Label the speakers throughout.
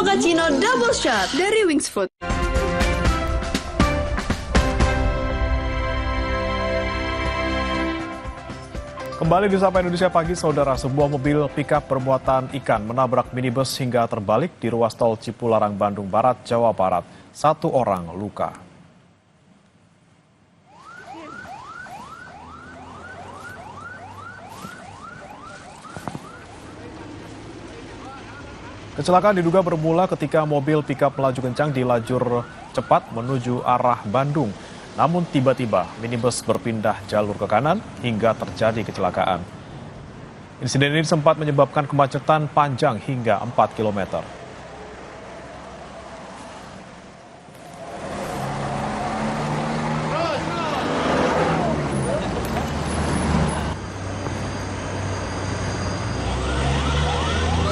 Speaker 1: Mochaccino Double Shot dari Wings Food.
Speaker 2: Kembali di Sapa Indonesia Pagi, Saudara. Sebuah mobil pickup bermuatan ikan menabrak minibus hingga terbalik di ruas tol Cipularang, Bandung Barat, Jawa Barat. 1 orang luka. Kecelakaan diduga bermula ketika mobil pickup melaju kencang di lajur cepat menuju arah Bandung. Namun tiba-tiba minibus berpindah jalur ke kanan hingga terjadi kecelakaan. Insiden ini sempat menyebabkan kemacetan panjang hingga 4 km.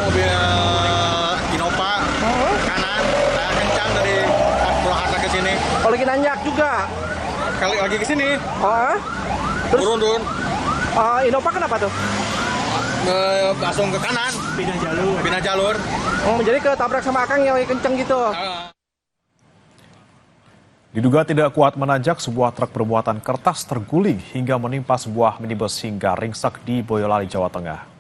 Speaker 3: Mobil Innova kanan, kencang dari Purwakarta ke sini.
Speaker 4: Oh, lagi nanjak juga.
Speaker 3: Kali lagi ke sini.
Speaker 4: Oh, terus
Speaker 3: Turun.
Speaker 4: Innova kenapa tuh?
Speaker 3: Langsung ke kanan. Pindah jalur.
Speaker 4: Oh, jadi ketabrak sama Akang yang lagi kenceng gitu.
Speaker 2: Diduga tidak kuat menanjak, sebuah truk bermuatan kertas terguling hingga menimpa sebuah minibus hingga ringsek di Boyolali, Jawa Tengah.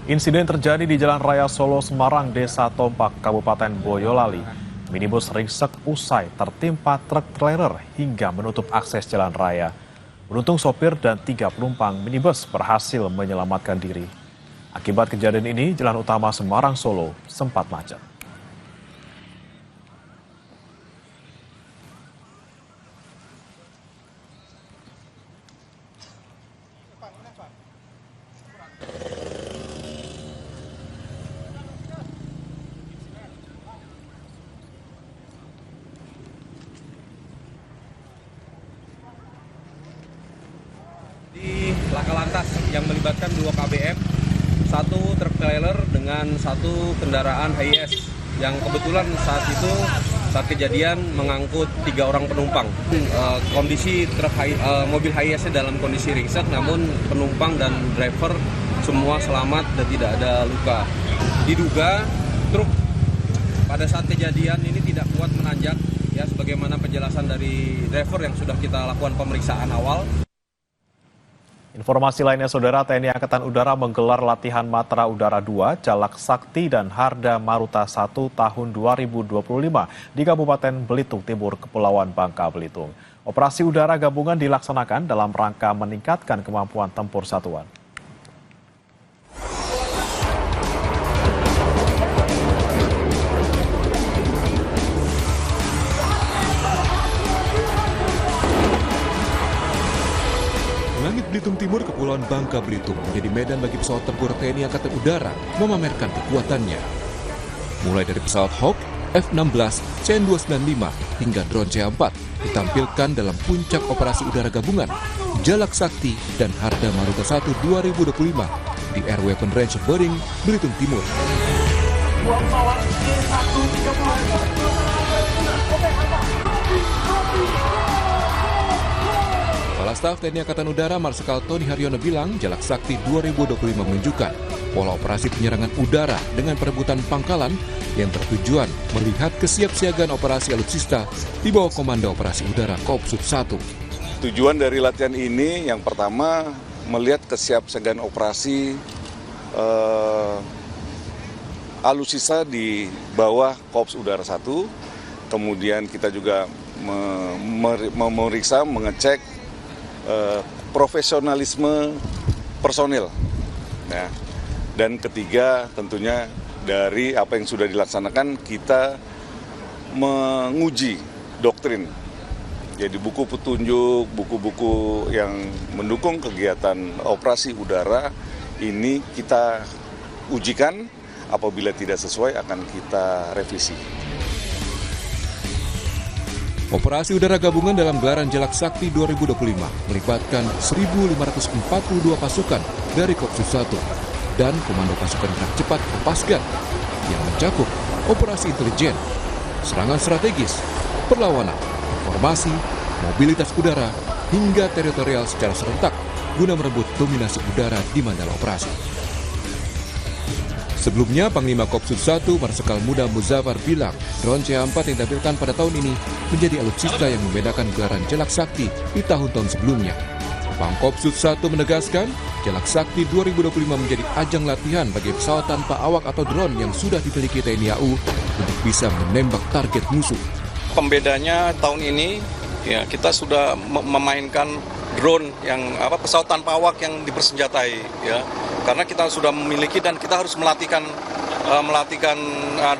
Speaker 2: Insiden terjadi di Jalan Raya Solo Semarang, Desa Tompak, Kabupaten Boyolali. Minibus ringsek usai tertimpa truk trailer hingga menutup akses jalan raya. Beruntung sopir dan 3 penumpang minibus berhasil menyelamatkan diri. Akibat kejadian ini, jalan utama Semarang Solo sempat macet.
Speaker 5: Di laka lantas yang melibatkan 2 KBM, 1 truk trailer dengan 1 kendaraan HiAce yang kebetulan saat kejadian mengangkut 3 orang penumpang. Kondisi mobil HiAce-nya dalam kondisi ringsek, namun penumpang dan driver semua selamat dan tidak ada luka. Diduga truk pada saat kejadian ini tidak kuat menanjak, ya, sebagaimana penjelasan dari driver yang sudah kita lakukan pemeriksaan awal.
Speaker 2: Informasi lainnya, Saudara, TNI Angkatan Udara menggelar latihan Matra Udara 2, Jalak Sakti dan Harda Maruta 1 tahun 2025 di Kabupaten Belitung Timur, Kepulauan Bangka Belitung. Operasi udara gabungan dilaksanakan dalam rangka meningkatkan kemampuan tempur satuan.
Speaker 6: Langit Belitung Timur, Kepulauan Bangka Belitung menjadi medan bagi pesawat tempur TNI Angkatan Udara memamerkan kekuatannya. Mulai dari pesawat Hawk, F-16, CN-295 hingga drone C-4 ditampilkan dalam puncak operasi udara gabungan Jalak Sakti dan Harda Maruta 1 2025 di Air Weapon Range Bering, Belitung Timur. Kepala Staf TNI Angkatan Udara Marsikal Tony Haryono bilang Jalak Sakti 2025 menunjukkan pola operasi penyerangan udara dengan perebutan pangkalan yang bertujuan melihat kesiapsiagaan operasi alutsista di bawah Komando Operasi Udara Kopsut 1.
Speaker 7: Tujuan dari latihan ini yang pertama melihat kesiapsiagaan operasi alutsista di bawah Korps Udara 1. Kemudian kita juga memeriksa, mengecek profesionalisme personil. Nah, dan ketiga tentunya dari apa yang sudah dilaksanakan kita menguji doktrin. Jadi buku petunjuk, buku-buku yang mendukung kegiatan operasi udara ini kita ujikan, apabila tidak sesuai akan kita revisi.
Speaker 6: Operasi udara gabungan dalam gelaran Jalak Sakti 2025 melibatkan 1.542 pasukan dari Kopsus 1 dan Komando Pasukan Gerak Cepat Kopasgat yang mencakup operasi intelijen, serangan strategis, perlawanan, informasi, mobilitas udara, hingga teritorial secara serentak guna merebut dominasi udara di mandala operasi. Sebelumnya, Panglima Kopsus 1 Marsikal Muda Muzaffar bilang drone CH-4 yang ditampilkan pada tahun ini menjadi alutsista yang membedakan gelaran Jalak Sakti di tahun-tahun sebelumnya. Pangkopsus 1 menegaskan, Jalak Sakti 2025 menjadi ajang latihan bagi pesawat tanpa awak atau drone yang sudah dimiliki TNI AU untuk bisa menembak target musuh.
Speaker 7: Pembedanya tahun ini, ya kita sudah memainkan drone yang pesawat tanpa awak yang dipersenjatai, ya. Karena kita sudah memiliki dan kita harus melatihkan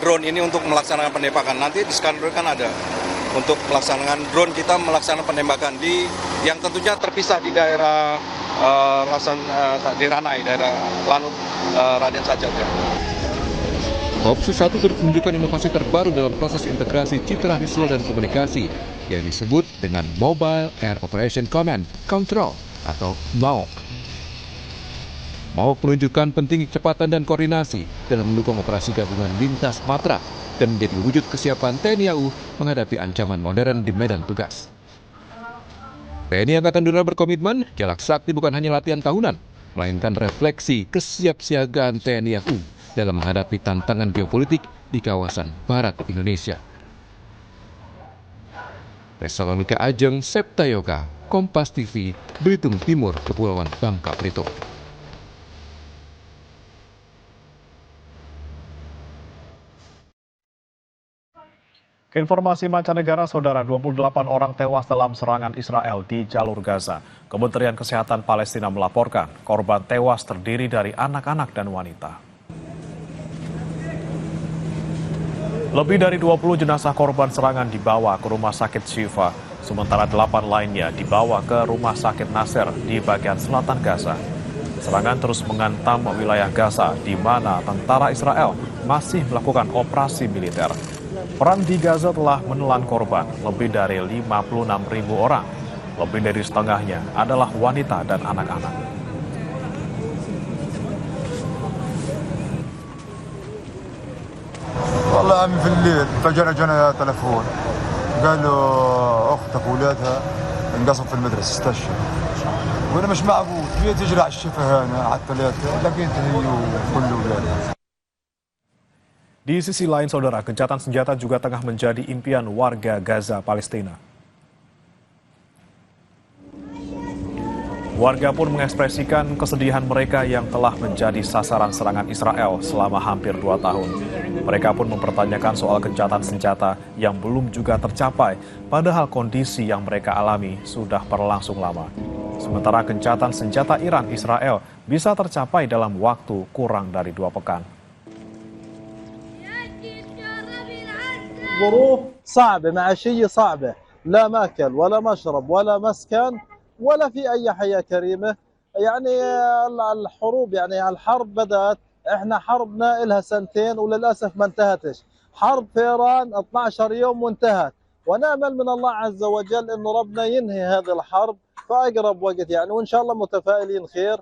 Speaker 7: drone ini untuk melaksanakan penembakan. Nanti di Skandar kan ada. Untuk melaksanakan drone kita melaksanakan penembakan yang tentunya terpisah di daerah di Ranai, daerah Lanut Raden Sajat. Ya.
Speaker 6: Kopsus 1 turut menunjukkan inovasi terbaru dalam proses integrasi citra visual dan komunikasi yang disebut dengan Mobile Air Operation Command Control atau MAOC. MAOC menunjukkan pentingnya kecepatan dan koordinasi dalam mendukung operasi gabungan lintas matra dan menjadi wujud kesiapan TNI AU menghadapi ancaman modern di medan tugas. TNI Angkatan Udara berkomitmen, Jalak Sakti bukan hanya latihan tahunan, melainkan refleksi kesiapsiagaan TNI AU dalam menghadapi tantangan geopolitik di kawasan barat Indonesia. Resalonika Ajeng, Septayoga, Kompas TV, Belitung Timur, Kepulauan Bangka Belitung.
Speaker 2: Informasi mancanegara, saudara, 28 orang tewas dalam serangan Israel di jalur Gaza. Kementerian Kesehatan Palestina melaporkan korban tewas terdiri dari anak-anak dan wanita. Lebih dari 20 jenazah korban serangan dibawa ke rumah sakit Shifa, sementara 8 lainnya dibawa ke rumah sakit Nasser di bagian selatan Gaza. Serangan terus menghantam wilayah Gaza, di mana tentara Israel masih melakukan operasi militer. Perang di Gaza telah menelan korban lebih dari 56.000 orang. Lebih dari setengahnya adalah wanita dan anak-anak.
Speaker 8: والله يا عمي في الليل فجأة جانا تلفون قالوا اختك واولادها انقصوا في المدرسة استشهد وانا مش معقول هي تجري على الشفا هنا على الثلاثة لقيتها هي وكل اولادها.
Speaker 2: Di sisi lain, saudara, gencatan senjata juga tengah menjadi impian warga Gaza, Palestina. Warga pun mengekspresikan kesedihan mereka yang telah menjadi sasaran serangan Israel selama hampir 2 tahun. Mereka pun mempertanyakan soal gencatan senjata yang belum juga tercapai, padahal kondisi yang mereka alami sudah berlangsung lama. Sementara gencatan senjata Iran Israel bisa tercapai dalam waktu kurang dari 2 pekan.
Speaker 9: ظروف صعبة معيشية صعبة، لا ماكل ولا مشرب ولا مسكن ولا في أي حياة كريمة. يعني الحروب يعني الحرب بدأت، احنا حربنا إلها 2 سنين وللأسف ما انتهتش. حرب في إيران 12 يوم وانتهت، ونأمل من الله عز وجل إنه ربنا ينهي هذه الحرب في أقرب وقت يعني، وإن شاء الله متفائلين خير.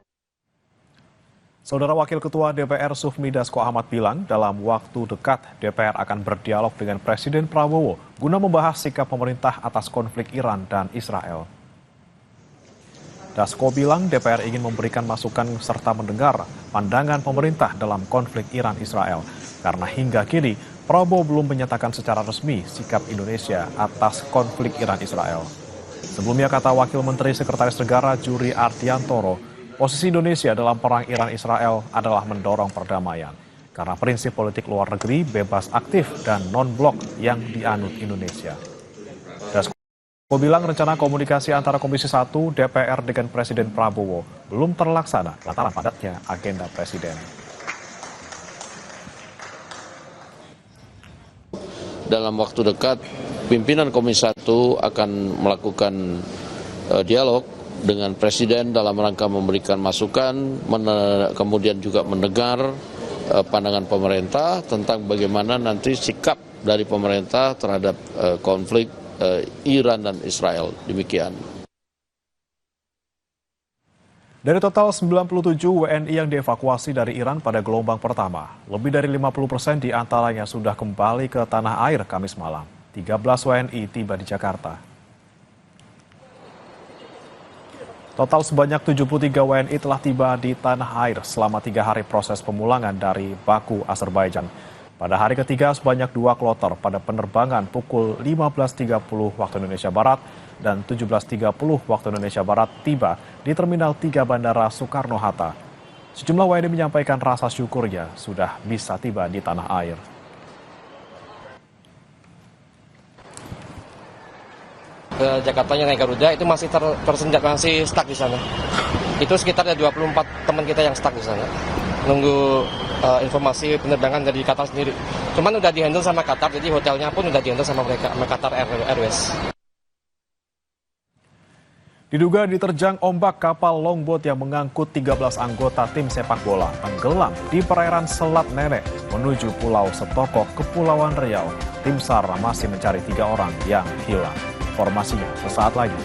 Speaker 2: Saudara Wakil Ketua DPR Sufmi Dasko Ahmad bilang dalam waktu dekat DPR akan berdialog dengan Presiden Prabowo guna membahas sikap pemerintah atas konflik Iran dan Israel. Dasko bilang DPR ingin memberikan masukan serta mendengar pandangan pemerintah dalam konflik Iran-Israel. Karena hingga kini Prabowo belum menyatakan secara resmi sikap Indonesia atas konflik Iran-Israel. Sebelumnya, kata Wakil Menteri Sekretaris Negara Juri Ardiantoro, posisi Indonesia dalam perang Iran-Israel adalah mendorong perdamaian karena prinsip politik luar negeri bebas aktif dan non-blok yang dianut Indonesia. Dasko bilang rencana komunikasi antara Komisi 1 DPR dengan Presiden Prabowo belum terlaksana lantaran padatnya agenda Presiden.
Speaker 10: Dalam waktu dekat, pimpinan Komisi 1 akan melakukan dialog dengan Presiden dalam rangka memberikan masukan, kemudian juga mendengar pandangan pemerintah tentang bagaimana nanti sikap dari pemerintah terhadap konflik Iran dan Israel. Demikian.
Speaker 2: Dari total 97 WNI yang dievakuasi dari Iran pada gelombang pertama, lebih dari 50% diantaranya sudah kembali ke tanah air Kamis malam. 13 WNI tiba di Jakarta. Total sebanyak 73 WNI telah tiba di tanah air selama 3 hari proses pemulangan dari Baku, Azerbaijan. Pada hari ketiga, sebanyak 2 kloter pada penerbangan pukul 15.30 waktu Indonesia Barat dan 17.30 waktu Indonesia Barat tiba di Terminal 3 Bandara Soekarno-Hatta. Sejumlah WNI menyampaikan rasa syukurnya sudah bisa tiba di tanah air.
Speaker 11: Ke Jakartanya naik Garuda itu masih tersendat, masih stuck di sana. Itu sekitar ada 24 teman kita yang stuck di sana. Nunggu informasi penerbangan dari Qatar sendiri. Cuman udah dihandle sama Qatar, jadi hotelnya pun udah dihandle sama mereka, sama Qatar Airways.
Speaker 2: Diduga diterjang ombak, kapal longboat yang mengangkut 13 anggota tim sepak bola tenggelam di perairan Selat Nenek menuju Pulau Setokok, Kepulauan Riau. Tim SAR masih mencari 3 orang yang hilang. Informasinya sesaat lagi.